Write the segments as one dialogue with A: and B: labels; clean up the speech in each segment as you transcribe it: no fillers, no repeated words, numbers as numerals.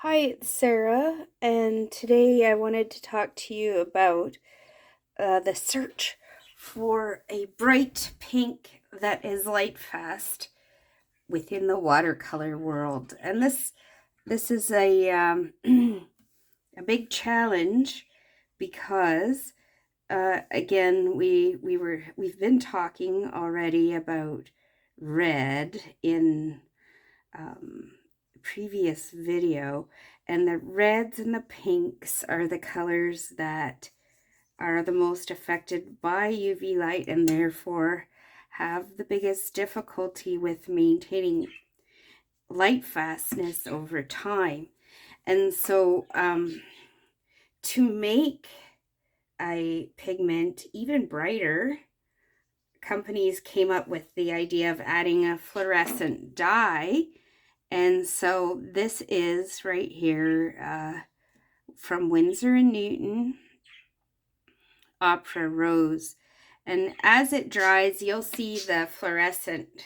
A: Hi, it's Sarah, and today I wanted to talk to you about the search for a bright pink that is Lightfast within the watercolor world. And this is a a big challenge because again we've been talking already about red in previous video, and the reds and the pinks are the colors that are the most affected by UV light and therefore have the biggest difficulty with maintaining light fastness over time. And so to make a pigment even brighter, companies came up with the idea of adding a fluorescent dye. And so this is right here from Winsor Newton Opera Rose. And as it dries, you'll see the fluorescent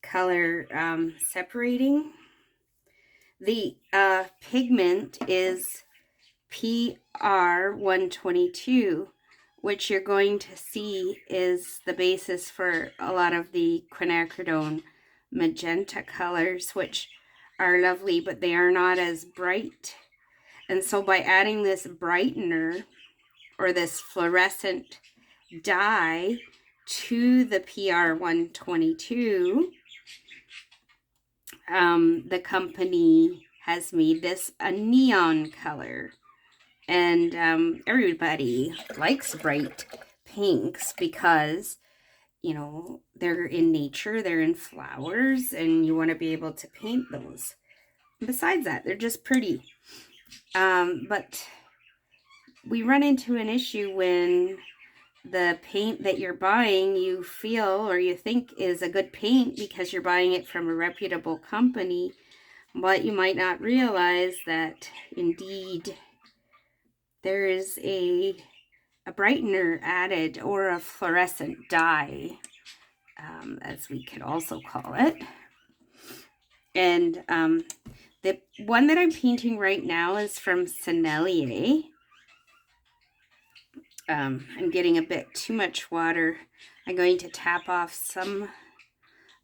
A: color separating. The pigment is PR122, which you're going to see is the basis for a lot of the Quinacridone magenta colors, which are lovely, but they are not as bright. And so by adding this brightener or this fluorescent dye to the PR122, the company has made this a neon color. And everybody likes bright pinks because, you know, they're in nature, they're in flowers, and you want to be able to paint those. And besides that, they're just pretty. But we run into an issue when the paint that you're buying you feel or you think is a good paint because you're buying it from a reputable company, but you might not realize that indeed there is a brightener added, or a fluorescent dye, as we could also call it. And the one that I'm painting right now is from Sennelier. I'm getting a bit too much water. I'm going to tap off some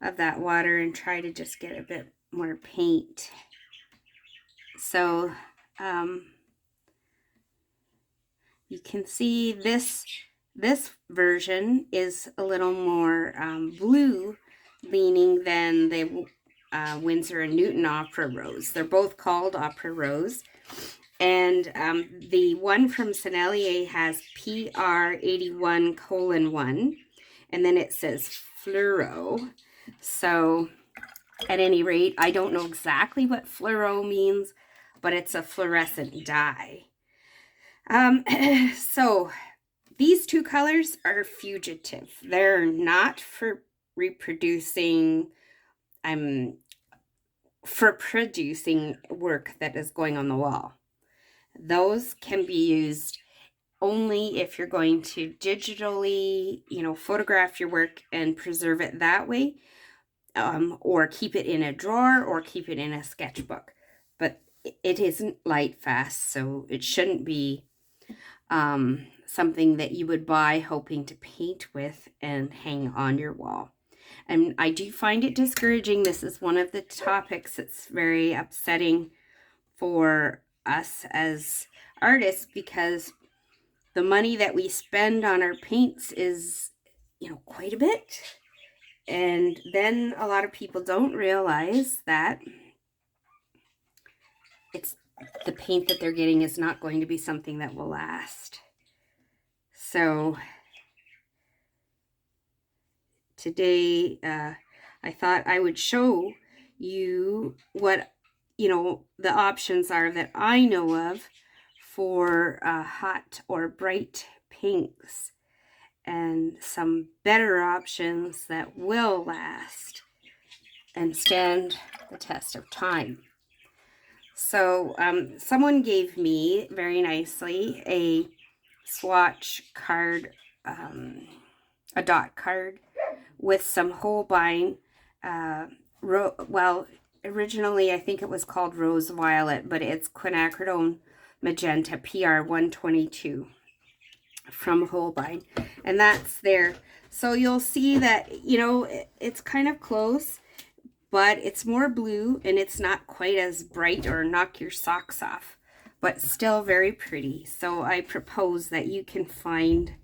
A: of that water and try to just get a bit more paint. So you can see this version is a little more blue leaning than the Winsor Newton Opera Rose. They're both called Opera Rose. And the one from Sennelier has PR81:1, and then it says Fluro. So at any rate, I don't know exactly what Fluro means, but it's a fluorescent dye. So these two colors are fugitive. They're not for reproducing, for producing work that is going on the wall. Those can be used only if you're going to digitally, photograph your work and preserve it that way, or keep it in a drawer or keep it in a sketchbook. But it isn't light fast, so it shouldn't be something that you would buy hoping to paint with and hang on your wall. And I do find it discouraging. This is one of the topics that's very upsetting for us as artists, because the money that we spend on our paints is, quite a bit. And then a lot of people don't realize that it's the paint that they're getting is not going to be something that will last. So today I thought I would show you what the options are that I know of for hot or bright pinks, and some better options that will last and stand the test of time. So someone gave me very nicely a swatch card, a dot card with some Holbein, originally I think it was called Rose Violet, but it's Quinacridone Magenta PR122 from Holbein, and that's there. So you'll see that, you know, it's kind of close, but it's more blue and it's not quite as bright or knock your socks off, but still very pretty. So I propose that you can find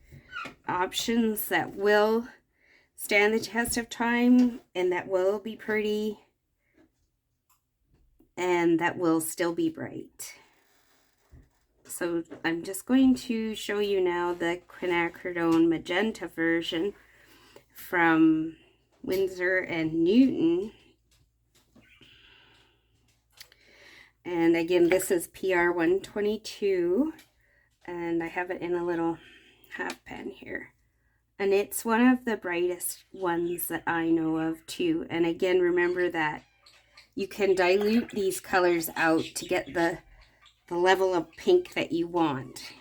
A: options that will stand the test of time and that will be pretty and that will still be bright. So I'm just going to show you now the Quinacridone Magenta version from Winsor and Newton. And again, this is PR122, and I have it in a little half pen here. And it's one of the brightest ones that I know of too. And again, remember that you can dilute these colors out to get the level of pink that you want.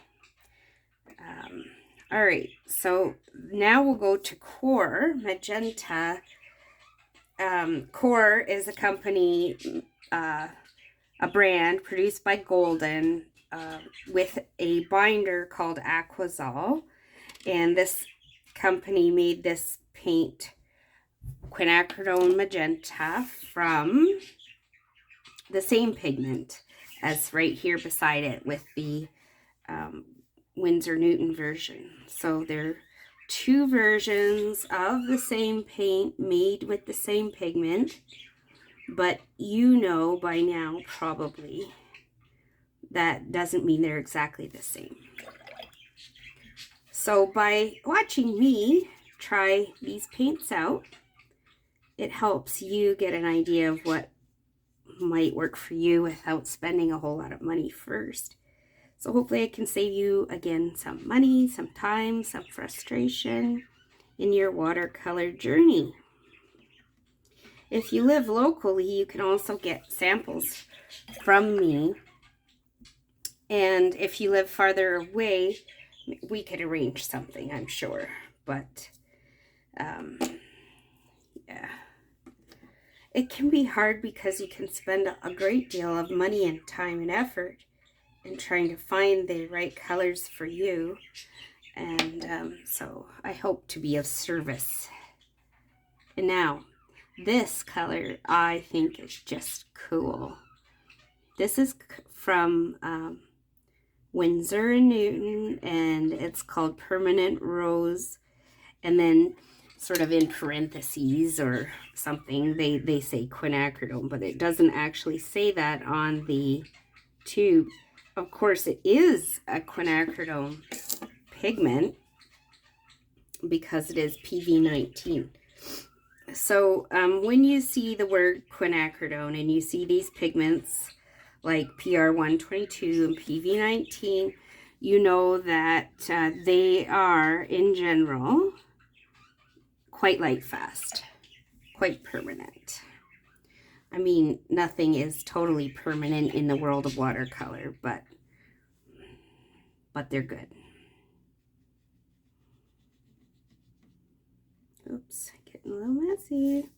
A: All right, so now we'll go to Core Magenta. Core is a company, a brand produced by Golden with a binder called Aquazol. And this company made this paint, Quinacridone Magenta, from the same pigment as right here beside it with the Winsor Newton version. So there are two versions of the same paint made with the same pigment, but you know by now probably that doesn't mean they're exactly the same. So by watching me try these paints out, it helps you get an idea of what might work for you without spending a whole lot of money first. So hopefully I can save you, again, some money, some time, some frustration in your watercolor journey. If you live locally, you can also get samples from me. And if you live farther away, we could arrange something, I'm sure. But, yeah. It can be hard because you can spend a great deal of money and time and effort in trying to find the right colors for you. And so I hope to be of service. And now, this color I think is just cool. This is from Winsor and Newton, and it's called Permanent Rose. And then sort of in parentheses or something, they say Quinacridone, but it doesn't actually say that on the tube. Of course, it is a quinacridone pigment because it is PV19. So when you see the word quinacridone and you see these pigments like PR122 and PV19, you know that they are, in general, quite lightfast, quite permanent. I mean, nothing is totally permanent in the world of watercolor, but they're good. Oops, getting a little messy.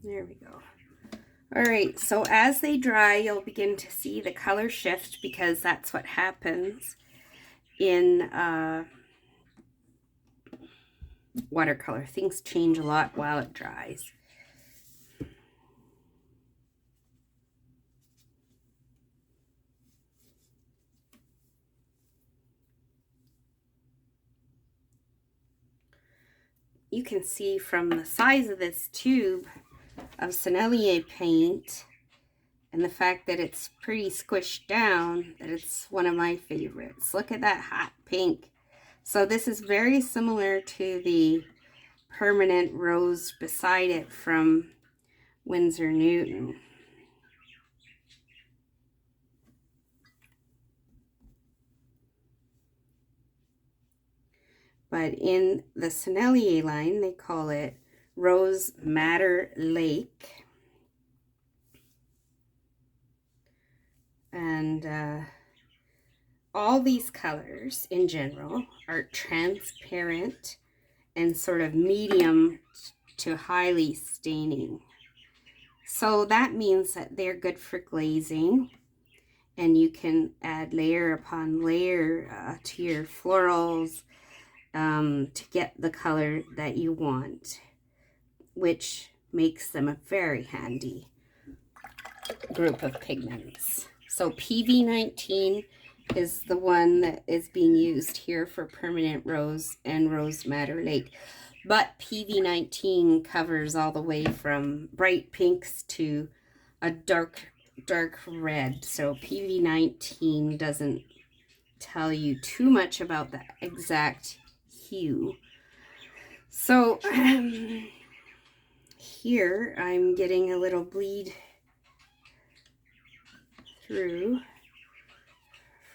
A: There we go. All right, so as they dry, you'll begin to see the color shift because that's what happens in watercolor. Things change a lot while it dries. You can see from the size of this tube of Sennelier paint and the fact that it's pretty squished down that it's one of my favorites. Look at that hot pink. So this is very similar to the Permanent Rose beside it from Winsor Newton. But in the Sennelier line, they call it Rose Madder Lake. And all these colors in general are transparent and sort of medium to highly staining. So that means that they're good for glazing, and you can add layer upon layer to your florals to get the color that you want, which makes them a very handy group of pigments. So PV19 is the one that is being used here for Permanent Rose and Rose Madder Lake. But PV19 covers all the way from bright pinks to a dark red. So PV19 doesn't tell you too much about the exact hue. So here I'm getting a little bleed through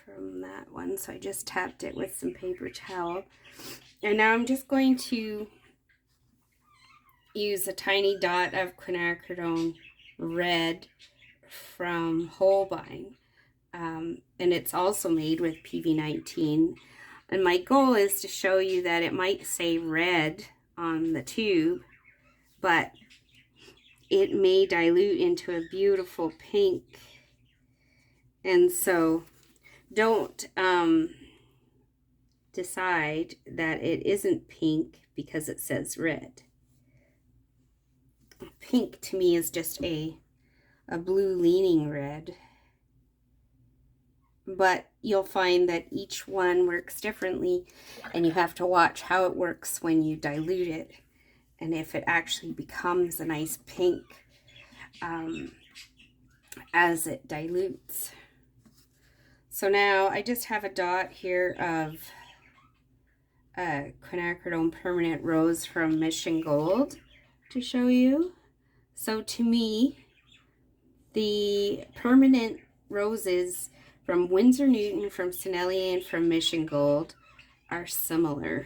A: from that one, so I just tapped it with some paper towel, and now I'm just going to use a tiny dot of Quinacridone red from Holbein, and it's also made with PV19, and my goal is to show you that it might say red on the tube, but it may dilute into a beautiful pink. And so don't decide that it isn't pink because it says red. Pink to me is just a blue leaning red. But you'll find that each one works differently, and you have to watch how it works when you dilute it, and if it actually becomes a nice pink as it dilutes. So now I just have a dot here of Quinacridone Permanent Rose from Mission Gold to show you. So to me, the permanent roses from Winsor Newton, from Sennelier, and from Mission Gold are similar.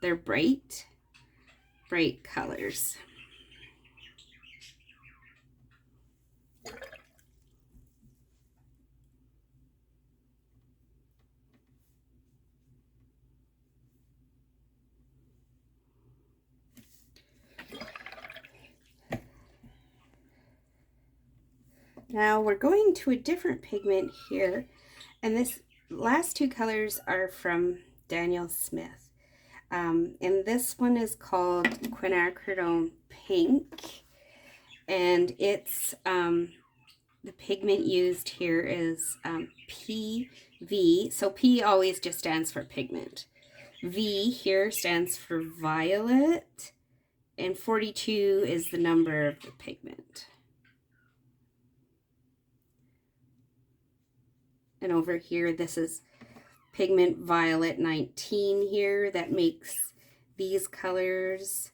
A: They're bright colors. Now we're going to a different pigment here, and this last two colors are from Daniel Smith, and this one is called Quinacridone Pink, and it's the pigment used here is PV. So P always just stands for pigment. V here stands for violet, and 42 is the number of the pigment. And over here, this is pigment violet 19 here that makes these colors.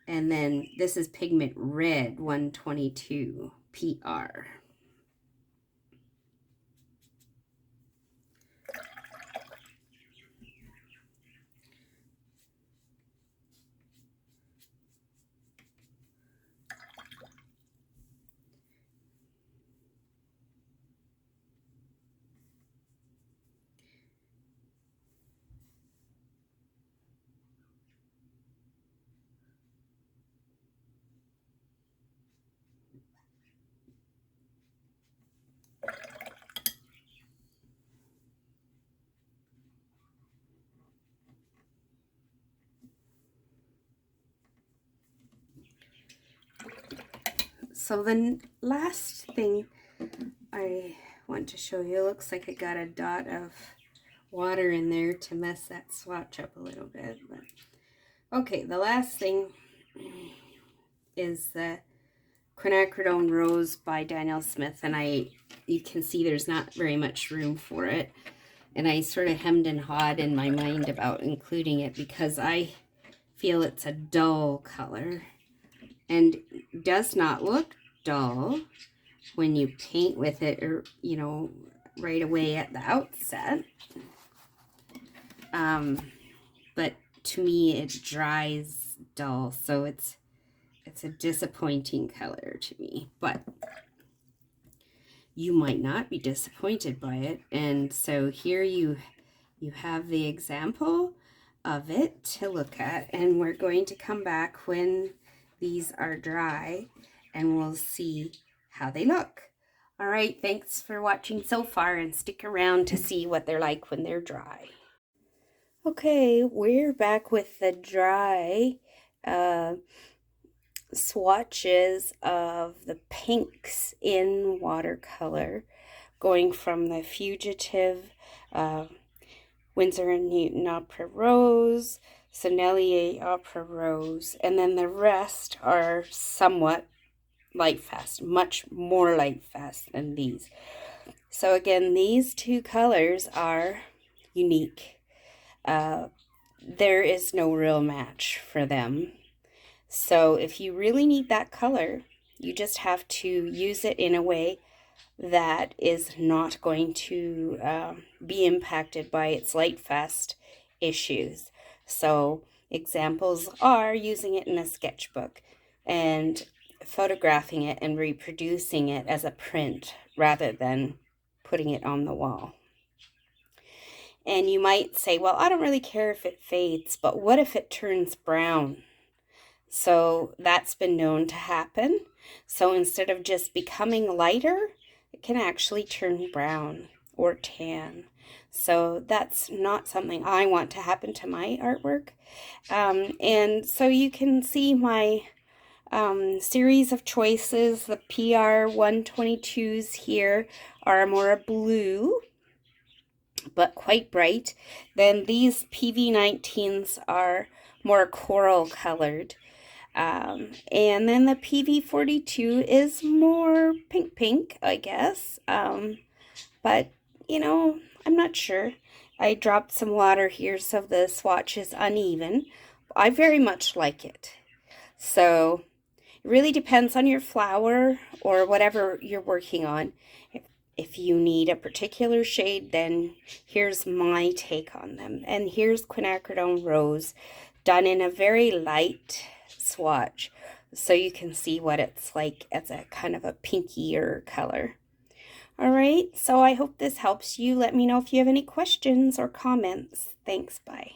A: And then this is pigment red 122 PR. So the last thing I want to show you, looks like I got a dot of water in there to mess that swatch up a little bit. But okay, the last thing is the Quinacridone Rose by Daniel Smith, and you can see there's not very much room for it, and I sort of hemmed and hawed in my mind about including it because I feel it's a dull color and does not look dull when you paint with it, or you know, right away at the outset, but to me it dries dull, so it's a disappointing color to me. But you might not be disappointed by it, and so here you have the example of it to look at, and we're going to come back when these are dry, and we'll see how they look. All right, thanks for watching so far, and stick around to see what they're like when they're dry. Okay, we're back with the dry swatches of the pinks in watercolor, going from the Fugitive, Winsor Newton Opera Rose, Sennelier Opera Rose, and then the rest are somewhat Lightfast, much more Lightfast than these. So again, these two colors are unique. There is no real match for them. So if you really need that color, you just have to use it in a way that is not going to be impacted by its Lightfast issues. So examples are using it in a sketchbook and photographing it and reproducing it as a print rather than putting it on the wall. And you might say, well, I don't really care if it fades, but what if it turns brown? So that's been known to happen. So instead of just becoming lighter, it can actually turn brown or tan. So that's not something I want to happen to my artwork. And so you can see my series of choices. The PR122s here are more blue, but quite bright. Then these PV19s are more coral colored. And then the PV42 is more pink, I guess. But, you know, I'm not sure. I dropped some water here, so the swatch is uneven. I very much like it. So it really depends on your flower or whatever you're working on. If you need a particular shade, then here's my take on them. And here's Quinacridone Rose, done in a very light swatch, so you can see what it's like as a kind of a pinkier color. All right, so I hope this helps you. Let me know if you have any questions or comments. Thanks, bye.